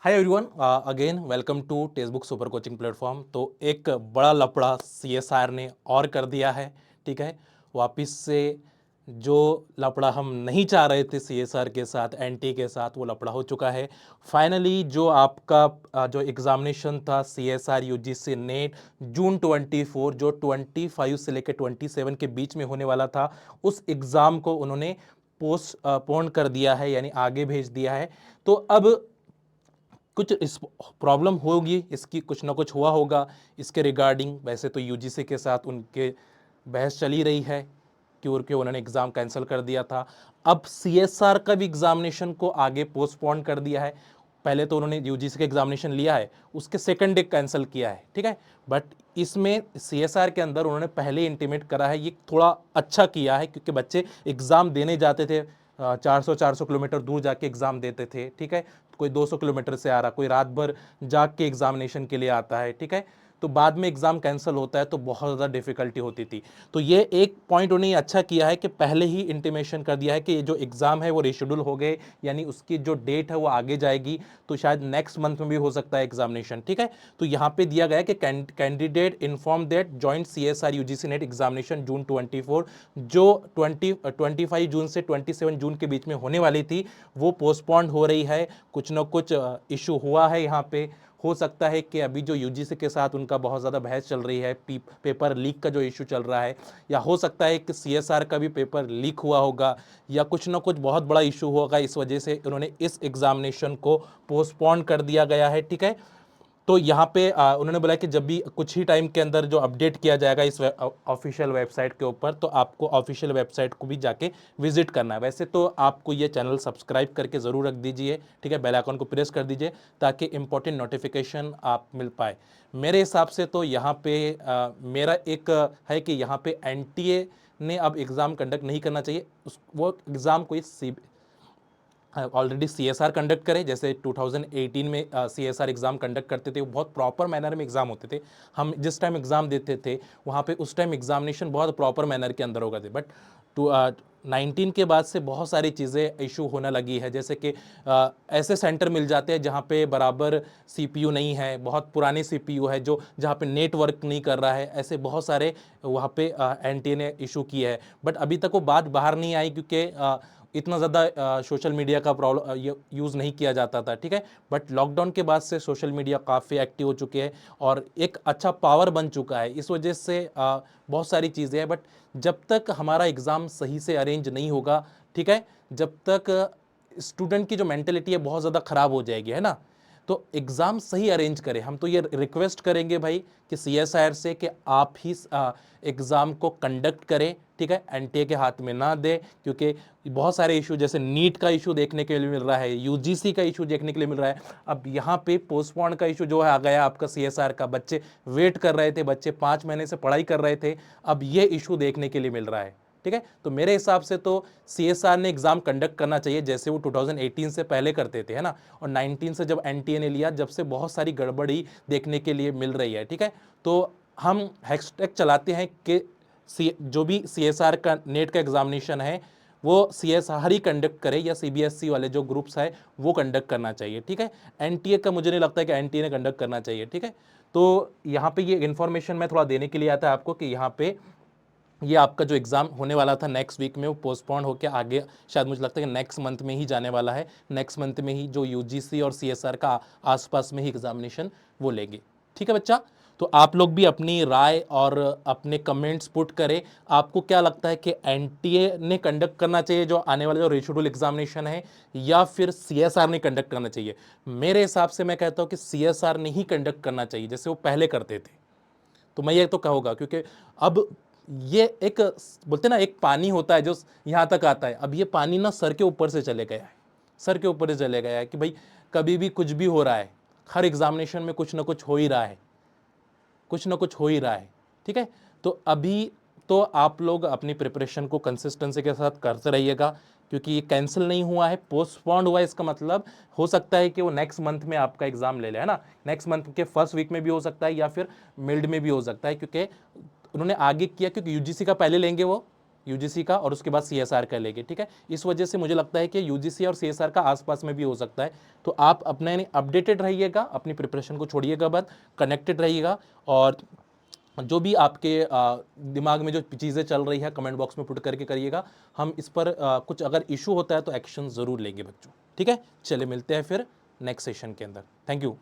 Hi everyone, again welcome to text super coaching platform. तो एक बड़ा लफड़ा सीएसआर ने और कर दिया है। ठीक है, वापस से जो लफड़ा हम नहीं चाह रहे थे सीएसआर के साथ, एनटी के साथ, वो लफड़ा हो चुका है। फाइनली जो आपका जो एग्जामिनेशन था सीएसआर यूजीसी नेट जून 24, जो 25 से लेकर 27 के बीच में होने वाला था, उस एग्ज़ाम को उन्होंने पोस्टपोन कर दिया है, यानी आगे भेज दिया है। तो अब कुछ इस प्रॉब्लम होगी, इसकी कुछ ना कुछ हुआ होगा इसके रिगार्डिंग। वैसे तो यूजीसी के साथ उनके बहस चली रही है क्योंकि उन्होंने एग्ज़ाम कैंसिल कर दिया था। अब सीएसआर का भी एग्जामिनेशन को आगे पोस्टपोन कर दिया है। पहले तो उन्होंने यूजीसी का एग्जामिनेशन लिया है, उसके सेकंड डे कैंसिल किया है। ठीक है, बट इसमें सीएसआर के अंदर उन्होंने पहले इंटीमेट करा है। ये थोड़ा अच्छा किया है क्योंकि बच्चे एग्ज़ाम देने जाते थे, 400 किलोमीटर दूर जाके एग्ज़ाम देते थे। ठीक है, कोई 200 किलोमीटर से आ रहा, कोई रात भर जाग के एग्जामिनेशन के लिए आता है। ठीक है, तो बाद में एग्ज़ाम कैंसिल होता है तो बहुत ज़्यादा डिफिकल्टी होती थी। तो ये एक पॉइंट उन्हें अच्छा किया है कि पहले ही इंटीमेशन कर दिया है कि ये जो एग्ज़ाम है वो रिशेड्यूल हो गए, यानी उसकी जो डेट है वो आगे जाएगी। तो शायद नेक्स्ट मंथ में भी हो सकता है एग्जामिनेशन। ठीक है, तो यहाँ पे दिया गया है कि candidate inform that joint CSIR UGC NET examination June 24, जो 25 जून से 27 जून के बीच में होने वाली थी, वो पोस्टपोन्ड हो रही है। कुछ ना कुछ इशू हुआ है यहाँ पे। हो सकता है कि अभी जो यूजीसी के साथ उनका बहुत ज़्यादा बहस चल रही है, पेपर लीक का जो इशू चल रहा है, या हो सकता है कि सीएसआर का भी पेपर लीक हुआ होगा, या कुछ ना कुछ बहुत बड़ा इशू होगा, इस वजह से उन्होंने इस एग्जामिनेशन को पोस्टपोन कर दिया गया है। ठीक है, तो यहाँ पे उन्होंने बोला कि जब भी कुछ ही टाइम के अंदर जो अपडेट किया जाएगा इस ऑफिशियल वेबसाइट के ऊपर, तो आपको ऑफिशियल वेबसाइट को भी जाके विजिट करना है। वैसे तो आपको ये चैनल सब्सक्राइब करके ज़रूर रख दीजिए। ठीक है, बेल आइकन को प्रेस कर दीजिए ताकि इंपॉर्टेंट नोटिफिकेशन आप मिल पाए। मेरे हिसाब से तो यहाँ पे मेरा एक है कि यहाँ पे एनटीए ने अब एग्ज़ाम कंडक्ट नहीं करना चाहिए। वो एग्ज़ाम कोई ऑलरेडी सीएसआर कंडक्ट करे, जैसे 2018 में सीएसआर एग्ज़ाम कंडक्ट करते थे। वो बहुत प्रॉपर मैनर में एग्ज़ाम होते थे। हम जिस टाइम एग्ज़ाम देते थे वहाँ पे उस टाइम एग्जामिनेशन बहुत प्रॉपर मैनर के अंदर हो गए थे। बट 19 के बाद से बहुत सारी चीज़ें इशू होने लगी है, जैसे कि ऐसे सेंटर मिल जाते हैं जहाँ पे बराबर सीपीयू नहीं है, बहुत पुराने सीपीयू है, जो जहाँ पे नेटवर्क नहीं कर रहा है। ऐसे बहुत सारे वहाँ पे एनटीए ने इशू किया है। बट अभी तक वो बात बाहर नहीं आई क्योंकि इतना ज़्यादा सोशल मीडिया का प्रॉब्लम यूज़ नहीं किया जाता था। ठीक है, बट लॉकडाउन के बाद से सोशल मीडिया काफ़ी एक्टिव हो चुके हैं और एक अच्छा पावर बन चुका है। इस वजह से बहुत सारी चीज़ें हैं। बट जब तक हमारा एग्ज़ाम सही से अरेंज नहीं होगा, ठीक है, जब तक स्टूडेंट की जो मेंटेलिटी है बहुत ज़्यादा ख़राब हो जाएगी, है ना। तो एग्ज़ाम सही अरेंज करें। हम तो ये रिक्वेस्ट करेंगे भाई कि सीएसआर से कि आप ही एग्ज़ाम को कंडक्ट करें। ठीक है, एनटीए के हाथ में ना दे, क्योंकि बहुत सारे इशू, जैसे नीट का इशू देखने के लिए मिल रहा है, यूजीसी का इशू देखने के लिए मिल रहा है। अब यहाँ पे पोस्टपोन का इशू जो है आ गया आपका सीएसआर का। बच्चे वेट कर रहे थे, बच्चे 5 महीने से पढ़ाई कर रहे थे, अब ये इशू देखने के लिए मिल रहा है। ठीक है, तो मेरे हिसाब से तो सीएसआर ने एग्जाम कंडक्ट करना चाहिए जैसे वो 2018 से पहले करते थे, है ना। और 19 से जब एनटीए ने लिया, जब से बहुत सारी गड़बड़ी देखने के लिए मिल रही है। ठीक है, तो हम हैशटैग चलाते हैं कि जो भी सीएसआर का नेट का एग्जामिनेशन है वो सीएसआर ही कंडक्ट करे, या सीबीएसई वाले जो ग्रुप्स है वो कंडक्ट करना चाहिए। ठीक है, एनटीए का मुझे नहीं लगता है कि एनटीए ने कंडक्ट करना चाहिए। ठीक है, तो यहाँ पे ये इन्फॉर्मेशन मैं थोड़ा देने के लिए आता है आपको कि यहाँ पे ये आपका जो एग्ज़ाम होने वाला था नेक्स्ट वीक में, वो पोस्टपोन होकर आगे शायद मुझे लगता है कि नेक्स्ट मंथ में ही जाने वाला है। नेक्स्ट मंथ में ही जो यूजीसी और सीएसआर का आसपास में ही एग्जामिनेशन वो लेंगे। ठीक है बच्चा, तो आप लोग भी अपनी राय और अपने कमेंट्स पुट करें। आपको क्या लगता है कि एनटीए ने कंडक्ट करना चाहिए जो आने वाला जो रिशेड्यूल एग्जामिनेशन है, या फिर सीएसआर ने कंडक्ट करना चाहिए? मेरे हिसाब से मैं कहता हूँ कि सीएसआर ने ही कंडक्ट करना चाहिए जैसे वो पहले करते थे। तो मैं ये तो कहूँगा, क्योंकि अब ये एक बोलते ना, एक पानी होता है जो यहाँ तक आता है। अब ये पानी ना सर के ऊपर से चले गया है, सर के ऊपर से चले गया है कि भाई कभी भी कुछ भी हो रहा है। हर एग्जामिनेशन में कुछ ना कुछ हो ही रहा है, कुछ ना कुछ हो ही रहा है। ठीक है, तो अभी तो आप लोग अपनी प्रिपरेशन को कंसिस्टेंसी के साथ करते रहिएगा, क्योंकि ये कैंसिल नहीं हुआ है, पोस्टपोन्ड हुआ है। इसका मतलब हो सकता है कि वो नेक्स्ट मंथ में आपका एग्जाम ले ले, है ना। नेक्स्ट मंथ के फर्स्ट वीक में भी हो सकता है, या फिर मिड में भी हो सकता है, क्योंकि उन्होंने आगे किया, क्योंकि यूजीसी का पहले लेंगे वो, यूजीसी का और उसके बाद सीएसआर का लेंगे, ठीक है। इस वजह से मुझे लगता है कि यूजीसी और सीएसआर का आसपास में भी हो सकता है। तो आप अपने अपडेटेड रहिएगा, अपनी प्रिपरेशन को छोड़िएगा मत, कनेक्टेड रहिएगा, और जो भी आपके दिमाग में जो चीज़ें चल रही है कमेंट बॉक्स में पुट करके करिएगा। हम इस पर कुछ अगर इशू होता है तो एक्शन ज़रूर लेंगे बच्चों, ठीक है। चलिए मिलते हैं फिर नेक्स्ट सेशन के अंदर। Thank you.